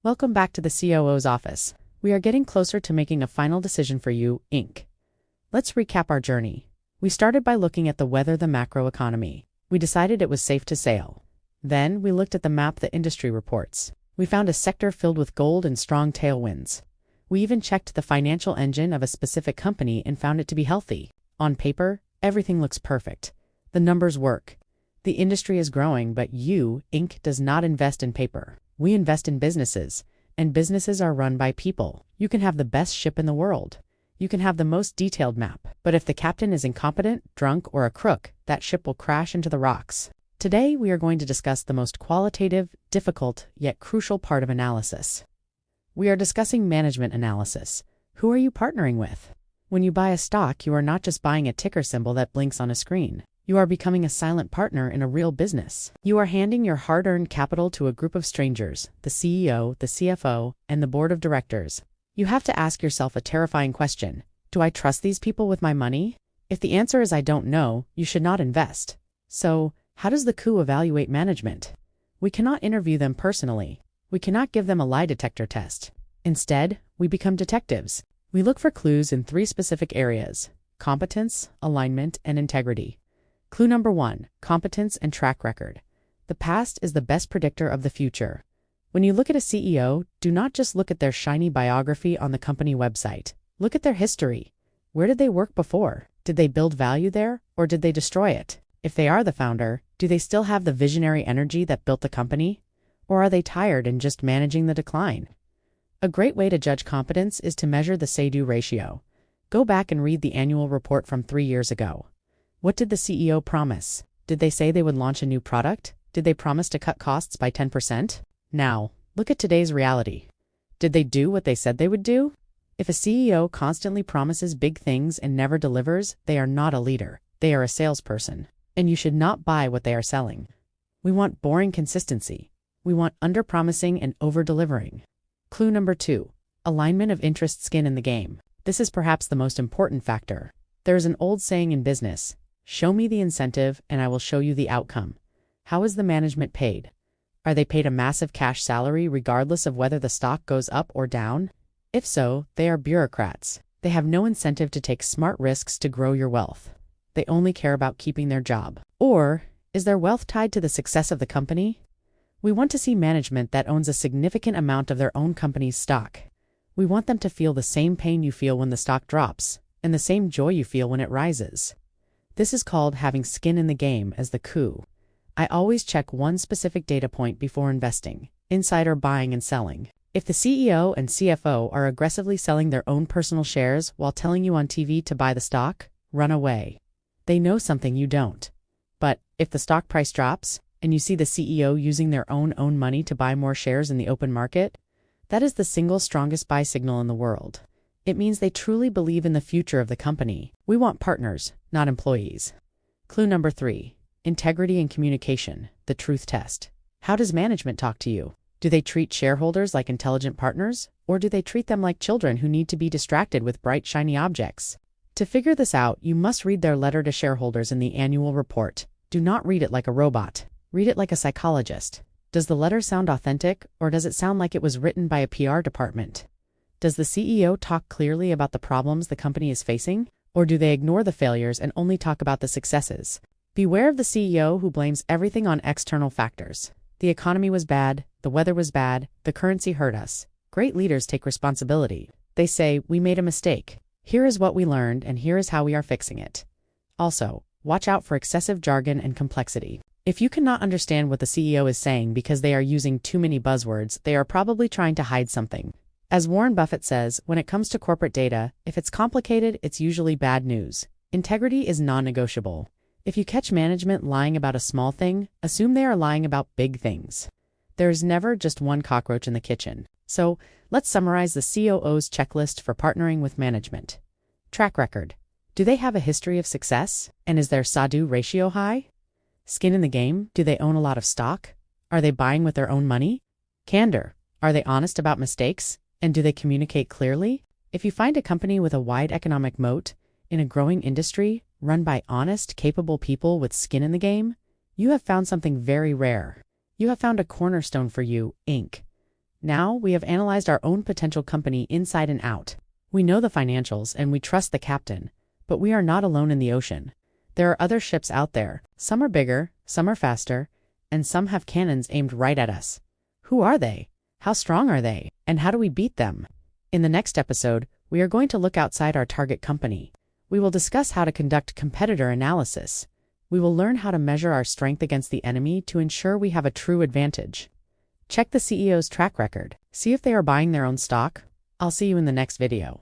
Welcome back to the COO's office. We are getting closer to making a final decision for you, Inc. Let's recap our journey. We started by looking at the weather, the macro economy. We decided it was safe to sail. Then we looked at the map, the industry reports. We found a sector filled with gold and strong tailwinds. We even checked the financial engine of a specific company and found it to be healthy. On paper, everything looks perfect. The numbers work. The industry is growing, but you, Inc. does not invest in paper. We invest in businesses, and businesses are run by people. You can have the best ship in the world. You can have the most detailed map, but if the captain is incompetent, drunk, or a crook, that ship will crash into the rocks. Today, we are going to discuss the most qualitative, difficult, yet crucial part of analysis. We are discussing management analysis. Who are you partnering with? When you buy a stock, you are not just buying a ticker symbol that blinks on a screen. You are becoming a silent partner in a real business. You are handing your hard-earned capital to a group of strangers, the CEO, the CFO, and the board of directors. You have to ask yourself a terrifying question. Do I trust these people with my money? If the answer is I don't know, you should not invest. So, how does the coup evaluate management? We cannot interview them personally. We cannot give them a lie detector test. Instead, we become detectives. We look for clues in 3 specific areas: competence, alignment, and integrity. Clue number 1, competence and track record. The past is the best predictor of the future. When you look at a CEO, do not just look at their shiny biography on the company website. Look at their history. Where did they work before? Did they build value there, or did they destroy it? If they are the founder, do they still have the visionary energy that built the company? Or are they tired and just managing the decline? A great way to judge competence is to measure the say-do ratio. Go back and read the annual report from 3 years ago. What did the CEO promise? Did they say they would launch a new product? Did they promise to cut costs by 10%? Now, look at today's reality. Did they do what they said they would do? If a CEO constantly promises big things and never delivers, they are not a leader. They are a salesperson. And you should not buy what they are selling. We want boring consistency. We want under-promising and over-delivering. Clue number 2, alignment of interest, skin in the game. This is perhaps the most important factor. There is an old saying in business: show me the incentive and I will show you the outcome. How is the management paid? Are they paid a massive cash salary regardless of whether the stock goes up or down? If so, they are bureaucrats. They have no incentive to take smart risks to grow your wealth. They only care about keeping their job. Or, is their wealth tied to the success of the company? We want to see management that owns a significant amount of their own company's stock. We want them to feel the same pain you feel when the stock drops, and the same joy you feel when it rises. This is called having skin in the game as the coup. I always check one specific data point before investing: insider buying and selling. If the CEO and CFO are aggressively selling their own personal shares while telling you on TV to buy the stock, run away. They know something you don't. But if the stock price drops, and you see the CEO using their own money to buy more shares in the open market, that is the single strongest buy signal in the world. It means they truly believe in the future of the company. We want partners, not employees. Clue number 3, integrity and communication, the truth test. How does management talk to you? Do they treat shareholders like intelligent partners, or do they treat them like children who need to be distracted with bright, shiny objects? To figure this out, you must read their letter to shareholders in the annual report. Do not read it like a robot. Read it like a psychologist. Does the letter sound authentic, or does it sound like it was written by a PR department? Does the CEO talk clearly about the problems the company is facing, or do they ignore the failures and only talk about the successes? Beware of the CEO who blames everything on external factors. The economy was bad, the weather was bad, the currency hurt us. Great leaders take responsibility. They say, we made a mistake. Here is what we learned, and here is how we are fixing it. Also, watch out for excessive jargon and complexity. If you cannot understand what the CEO is saying because they are using too many buzzwords, they are probably trying to hide something. As Warren Buffett says, when it comes to corporate data, if it's complicated, it's usually bad news. Integrity is non-negotiable. If you catch management lying about a small thing, assume they are lying about big things. There is never just one cockroach in the kitchen. So, let's summarize the COO's checklist for partnering with management. Track record. Do they have a history of success? And is their say-do ratio high? Skin in the game. Do they own a lot of stock? Are they buying with their own money? Candor. Are they honest about mistakes? And do they communicate clearly? If you find a company with a wide economic moat, in a growing industry, run by honest, capable people with skin in the game, you have found something very rare. You have found a cornerstone for you, Inc. Now we have analyzed our own potential company inside and out. We know the financials and we trust the captain, but we are not alone in the ocean. There are other ships out there. Some are bigger, some are faster, and some have cannons aimed right at us. Who are they? How strong are they? And how do we beat them? In the next episode, we are going to look outside our target company. We will discuss how to conduct competitor analysis. We will learn how to measure our strength against the enemy to ensure we have a true advantage. Check the CEO's track record. See if they are buying their own stock. I'll see you in the next video.